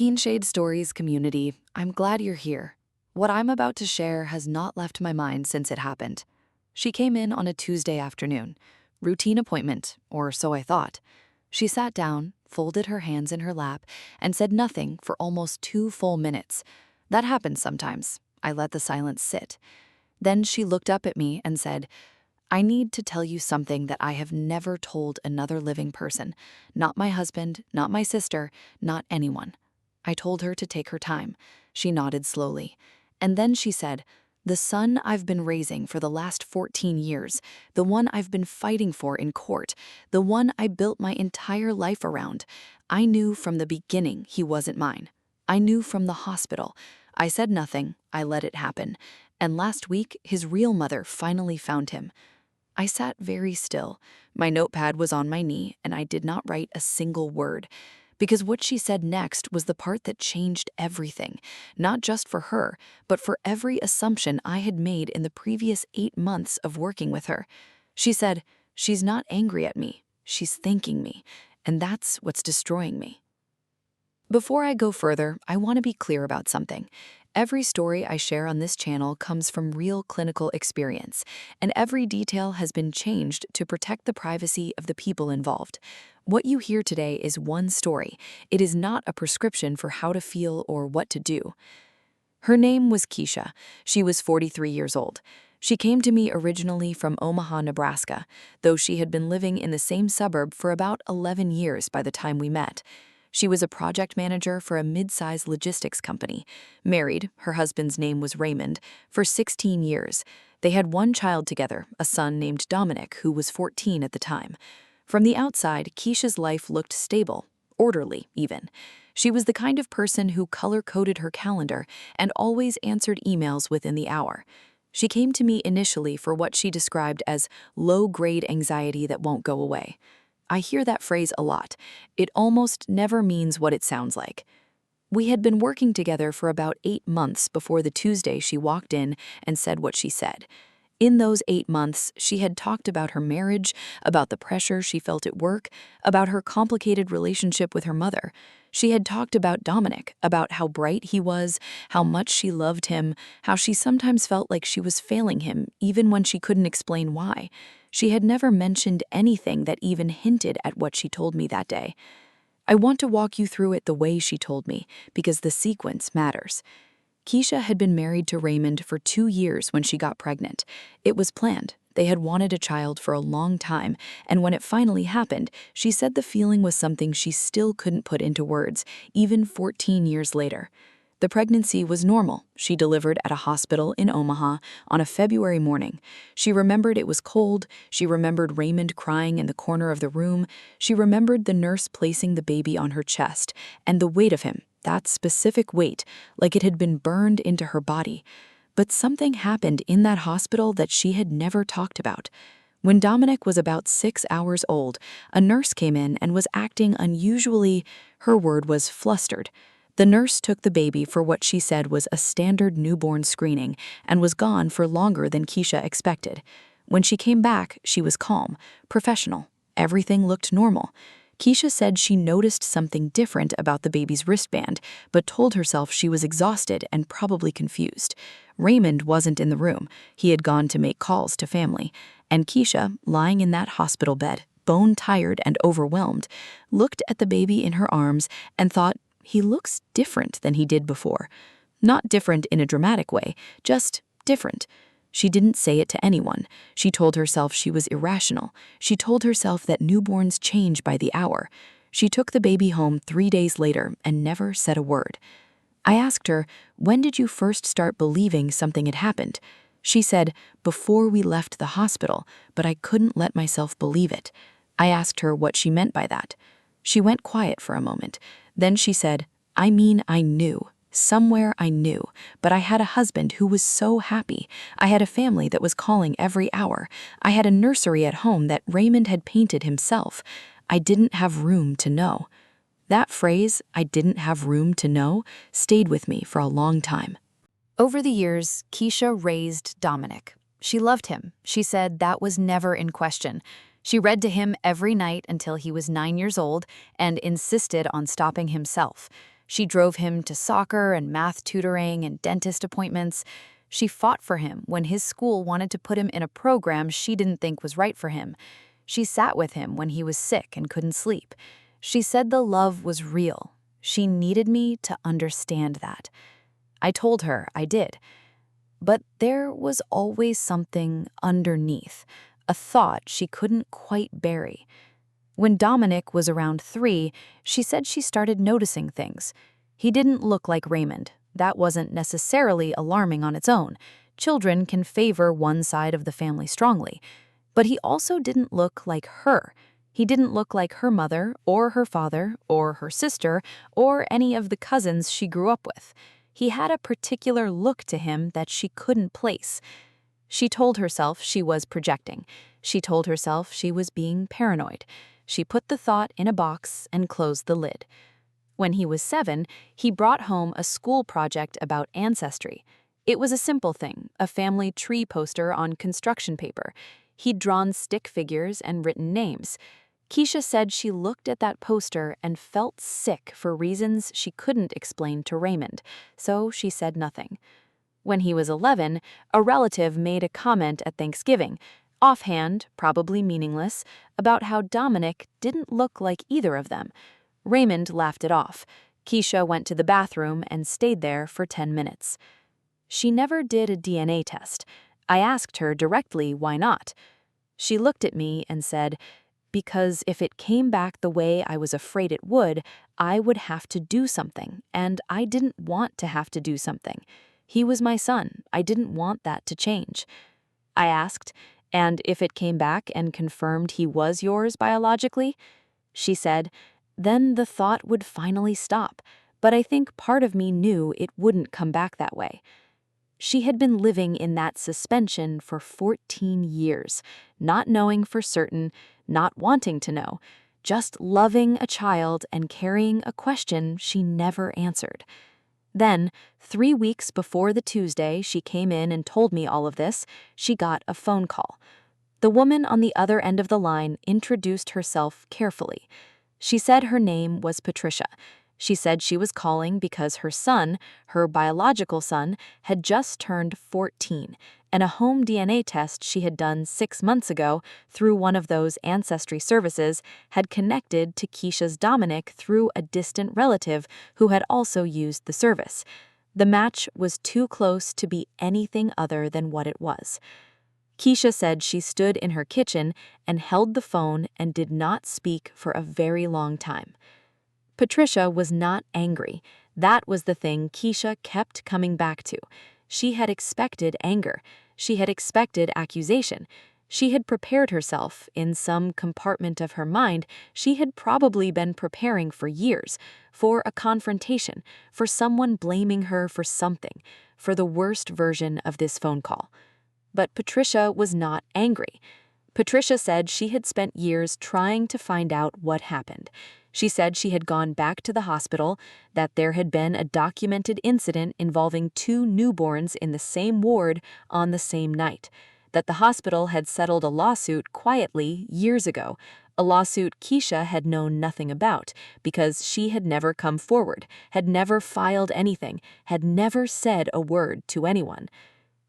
Kinshade Stories community, I'm glad you're here. What I'm about to share has not left my mind since it happened. She came in on a Tuesday afternoon. Routine appointment, or so I thought. She sat down, folded her hands in her lap, and said nothing for almost 2 full minutes. That happens sometimes. I let the silence sit. Then she looked up at me and said, I need to tell you something that I have never told another living person. Not my husband, not my sister, not anyone. I told her to take her time. She nodded slowly. And then she said, the son I've been raising for the last 14 years, the one I've been fighting for in court, the one I built my entire life around, I knew from the beginning he wasn't mine. I knew from the hospital. I said nothing, I let it happen. And last week, his real mother finally found him. I sat very still. My notepad was on my knee, and I did not write a single word. Because what she said next was the part that changed everything, not just for her, but for every assumption I had made in the previous 8 months of working with her. She said, she's not angry at me, she's thanking me, and that's what's destroying me. Before I go further, I want to be clear about something. Every story I share on this channel comes from real clinical experience, and every detail has been changed to protect the privacy of the people involved. What you hear today is one story. It is not a prescription for how to feel or what to do. Her name was Keisha. She was 43 years old. She came to me originally from Omaha, Nebraska, though she had been living in the same suburb for about 11 years by the time we met. She was a project manager for a mid-sized logistics company. Married, her husband's name was Raymond, for 16 years. They had one child together, a son named Dominic, who was 14 at the time. From the outside, Keisha's life looked stable, orderly even. She was the kind of person who color-coded her calendar and always answered emails within the hour. She came to me initially for what she described as low-grade anxiety that won't go away. I hear that phrase a lot. It almost never means what it sounds like. We had been working together for about 8 months before the Tuesday she walked in and said what she said. In those 8 months, she had talked about her marriage, about the pressure she felt at work, about her complicated relationship with her mother. She had talked about Dominic, about how bright he was, how much she loved him, how she sometimes felt like she was failing him, even when she couldn't explain why. She had never mentioned anything that even hinted at what she told me that day. I want to walk you through it the way she told me, because the sequence matters. Keisha had been married to Raymond for 2 years when she got pregnant. It was planned. They had wanted a child for a long time, and when it finally happened, she said the feeling was something she still couldn't put into words, even 14 years later. The pregnancy was normal. She delivered at a hospital in Omaha on a February morning. She remembered it was cold. She remembered Raymond crying in the corner of the room. She remembered the nurse placing the baby on her chest, and the weight of him, that specific weight, like it had been burned into her body. But something happened in that hospital that she had never talked about. When Dominic was about 6 hours old, a nurse came in and was acting unusually, her word was flustered. The nurse took the baby for what she said was a standard newborn screening and was gone for longer than Keisha expected. When she came back, she was calm, professional. Everything looked normal. Keisha said she noticed something different about the baby's wristband, but told herself she was exhausted and probably confused. Raymond wasn't in the room. He had gone to make calls to family. And Keisha, lying in that hospital bed, bone-tired and overwhelmed, looked at the baby in her arms and thought, he looks different than he did before. Not different in a dramatic way, just different. She didn't say it to anyone. She told herself she was irrational. She told herself that newborns change by the hour. She took the baby home 3 days later and never said a word. I asked her, when did you first start believing something had happened? She said, before we left the hospital, but I couldn't let myself believe it. I asked her what she meant by that. She went quiet for a moment. Then she said, I mean, I knew. Somewhere I knew, but I had a husband who was so happy. I had a family that was calling every hour. I had a nursery at home that Raymond had painted himself. I didn't have room to know. That phrase, I didn't have room to know, stayed with me for a long time. Over the years, Keisha raised Dominic. She loved him. She said that was never in question. She read to him every night until he was 9 years old and insisted on stopping himself. She drove him to soccer and math tutoring and dentist appointments. She fought for him when his school wanted to put him in a program she didn't think was right for him. She sat with him when he was sick and couldn't sleep. She said the love was real. She needed me to understand that. I told her I did. But there was always something underneath, a thought she couldn't quite bury. When Dominic was around 3, she said she started noticing things. He didn't look like Raymond. That wasn't necessarily alarming on its own. Children can favor one side of the family strongly. But he also didn't look like her. He didn't look like her mother, or her father, or her sister, or any of the cousins she grew up with. He had a particular look to him that she couldn't place. She told herself she was projecting. She told herself she was being paranoid. She put the thought in a box and closed the lid. When he was 7, he brought home a school project about ancestry. It was a simple thing, a family tree poster on construction paper. He'd drawn stick figures and written names. Keisha said she looked at that poster and felt sick for reasons she couldn't explain to Raymond, so she said nothing. When he was 11, a relative made a comment at Thanksgiving, offhand, probably meaningless, about how Dominic didn't look like either of them. Raymond laughed it off. Keisha went to the bathroom and stayed there for 10 minutes. She never did a DNA test. I asked her directly why not. She looked at me and said, "Because if it came back the way I was afraid it would have to do something, and I didn't want to have to do something. He was my son. I didn't want that to change." I asked, "And if it came back and confirmed he was yours biologically?" She said, "Then the thought would finally stop, but I think part of me knew it wouldn't come back that way." She had been living in that suspension for 14 years, not knowing for certain, not wanting to know, just loving a child and carrying a question she never answered. Then, 3 weeks before the Tuesday she came in and told me all of this, she got a phone call. The woman on the other end of the line introduced herself carefully. She said her name was Patricia. She said she was calling because her son, her biological son, had just turned 14, and a home DNA test she had done 6 months ago through one of those ancestry services had connected to Keisha's Dominic through a distant relative who had also used the service. The match was too close to be anything other than what it was. Keisha said she stood in her kitchen and held the phone and did not speak for a very long time. Patricia was not angry. That was the thing Keisha kept coming back to. She had expected anger. She had expected accusation. She had prepared herself. In some compartment of her mind, she had probably been preparing for years, for a confrontation, for someone blaming her for something, for the worst version of this phone call. But Patricia was not angry. Patricia said she had spent years trying to find out what happened. She said she had gone back to the hospital, that there had been a documented incident involving 2 newborns in the same ward on the same night, that the hospital had settled a lawsuit quietly years ago, a lawsuit Keisha had known nothing about because she had never come forward, had never filed anything, had never said a word to anyone.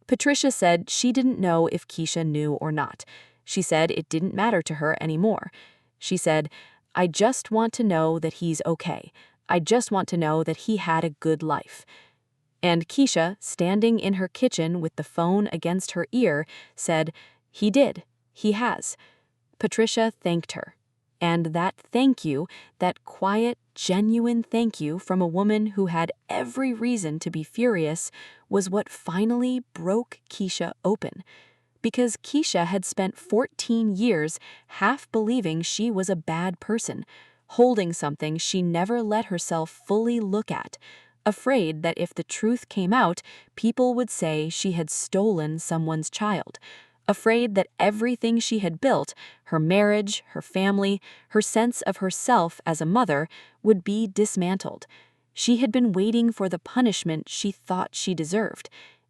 Patricia said she didn't know if Keisha knew or not. She said it didn't matter to her anymore. She said, "I just want to know that he's okay. I just want to know that he had a good life." And Keisha, standing in her kitchen with the phone against her ear, said, "He did. He has." Patricia thanked her. And that thank you, that quiet, genuine thank you from a woman who had every reason to be furious, was what finally broke Keisha open. Because Keisha had spent 14 years half believing she was a bad person, holding something she never let herself fully look at, afraid that if the truth came out, people would say she had stolen someone's child, afraid that everything she had built, her marriage, her family, her sense of herself as a mother, would be dismantled. She had been waiting for the punishment she thought she deserved,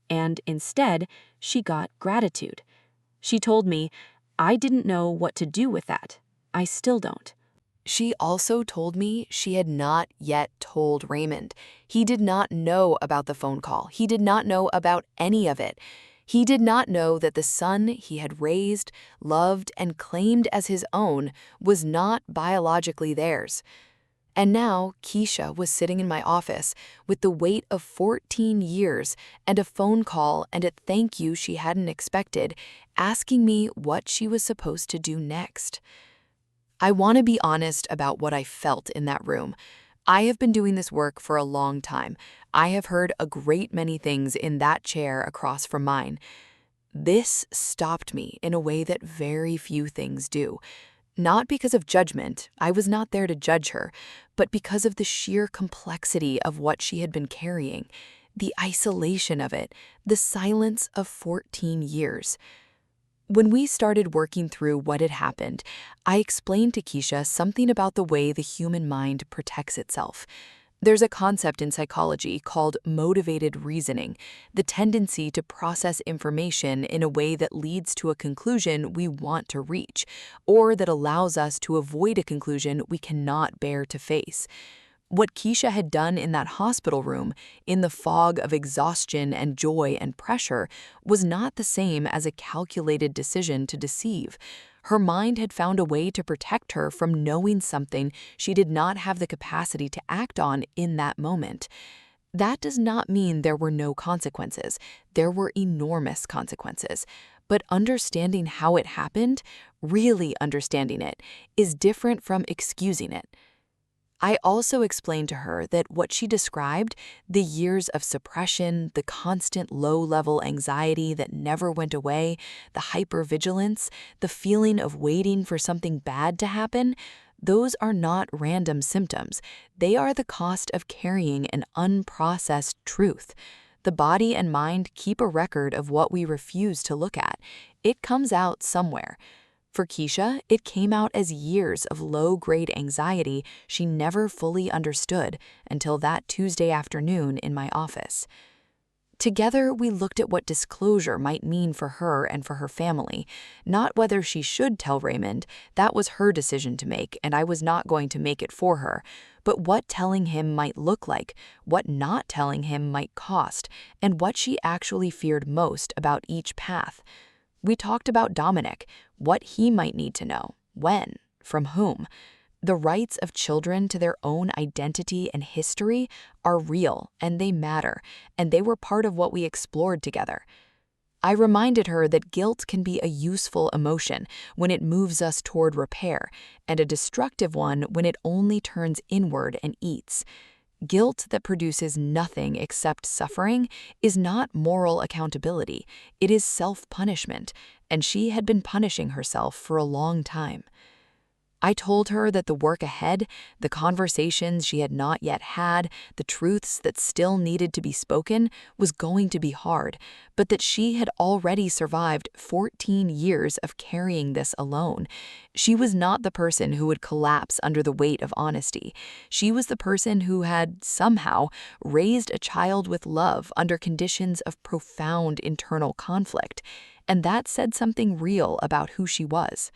and instead, she got gratitude. She told me, "I didn't know what to do with that. I still don't." She also told me she had not yet told Raymond. He did not know about the phone call. He did not know about any of it. He did not know that the son he had raised, loved, and claimed as his own was not biologically theirs. And now Keisha was sitting in my office with the weight of 14 years and a phone call and a thank you she hadn't expected, asking me what she was supposed to do next. I want to be honest about what I felt in that room. I have been doing this work for a long time. I have heard a great many things in that chair across from mine. This stopped me in a way that very few things do. Not because of judgment, I was not there to judge her, but because of the sheer complexity of what she had been carrying, the isolation of it, the silence of 14 years. When we started working through what had happened, I explained to Keisha something about the way the human mind protects itself. There's a concept in psychology called motivated reasoning, the tendency to process information in a way that leads to a conclusion we want to reach, or that allows us to avoid a conclusion we cannot bear to face. What Keisha had done in that hospital room, in the fog of exhaustion and joy and pressure, was not the same as a calculated decision to deceive. Her mind had found a way to protect her from knowing something she did not have the capacity to act on in that moment. That does not mean there were no consequences. There were enormous consequences. But understanding how it happened, really understanding it, is different from excusing it. I also explained to her that what she described, the years of suppression, the constant low-level anxiety that never went away, the hypervigilance, the feeling of waiting for something bad to happen, those are not random symptoms. They are the cost of carrying an unprocessed truth. The body and mind keep a record of what we refuse to look at. It comes out somewhere. For Keisha, it came out as years of low-grade anxiety she never fully understood until that Tuesday afternoon in my office. Together, we looked at what disclosure might mean for her and for her family, not whether she should tell Raymond. That was her decision to make, and I was not going to make it for her, but what telling him might look like, what not telling him might cost, and what she actually feared most about each path. We talked about Dominic, what he might need to know, when, from whom. The rights of children to their own identity and history are real, and they matter, and they were part of what we explored together. I reminded her that guilt can be a useful emotion when it moves us toward repair, and a destructive one when it only turns inward and eats. Guilt that produces nothing except suffering is not moral accountability, it is self-punishment, and she had been punishing herself for a long time. I told her that the work ahead, the conversations she had not yet had, the truths that still needed to be spoken, was going to be hard, but that she had already survived 14 years of carrying this alone. She was not the person who would collapse under the weight of honesty. She was the person who had, somehow, raised a child with love under conditions of profound internal conflict, and that said something real about who she was.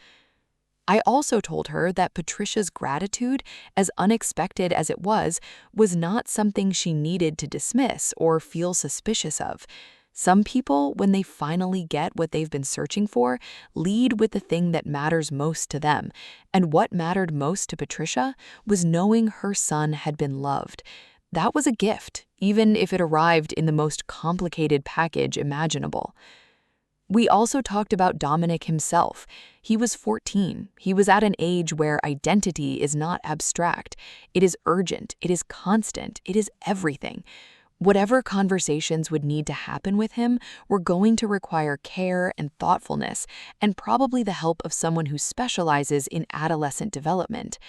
I also told her that Patricia's gratitude, as unexpected as it was not something she needed to dismiss or feel suspicious of. Some people, when they finally get what they've been searching for, lead with the thing that matters most to them, and what mattered most to Patricia was knowing her son had been loved. That was a gift, even if it arrived in the most complicated package imaginable. We also talked about Dominic himself. He was 14. He was at an age where identity is not abstract. It is urgent. It is constant. It is everything. Whatever conversations would need to happen with him were going to require care and thoughtfulness, and probably the help of someone who specializes in adolescent development.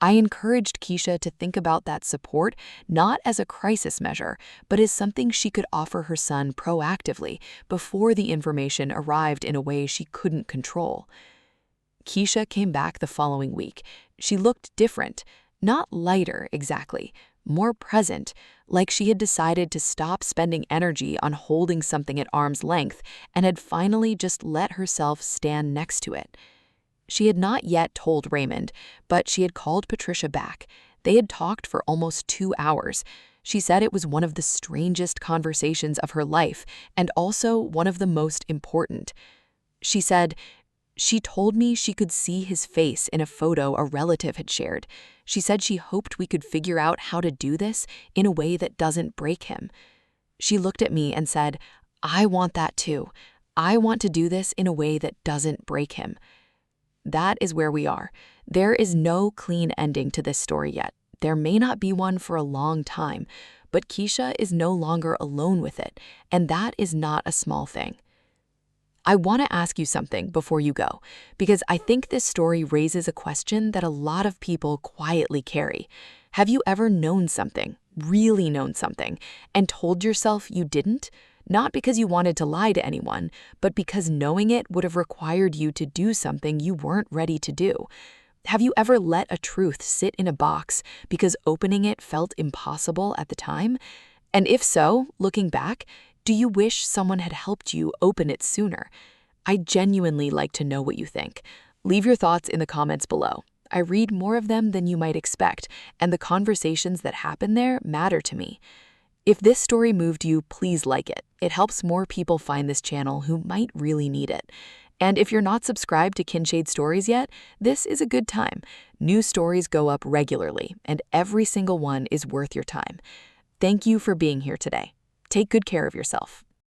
I encouraged Keisha to think about that support not as a crisis measure, but as something she could offer her son proactively before the information arrived in a way she couldn't control. Keisha came back the following week. She looked different, not lighter exactly, more present, like she had decided to stop spending energy on holding something at arm's length and had finally just let herself stand next to it. She had not yet told Raymond, but she had called Patricia back. They had talked for almost 2 hours. She said it was one of the strangest conversations of her life, and also one of the most important. She said, "She told me she could see his face in a photo a relative had shared. She said she hoped we could figure out how to do this in a way that doesn't break him." She looked at me and said, "I want that too. I want to do this in a way that doesn't break him." That is where we are. There is no clean ending to this story yet. There may not be one for a long time, but Keisha is no longer alone with it, and that is not a small thing. I want to ask you something before you go, because I think this story raises a question that a lot of people quietly carry. Have you ever known something, really known something, and told yourself you didn't? Not because you wanted to lie to anyone, but because knowing it would have required you to do something you weren't ready to do. Have you ever let a truth sit in a box because opening it felt impossible at the time? And if so, looking back, do you wish someone had helped you open it sooner? I genuinely like to know what you think. Leave your thoughts in the comments below. I read more of them than you might expect, and the conversations that happen there matter to me. If this story moved you, please like it. It helps more people find this channel who might really need it. And if you're not subscribed to Kinshade Stories yet, this is a good time. New stories go up regularly, and every single one is worth your time. Thank you for being here today. Take good care of yourself.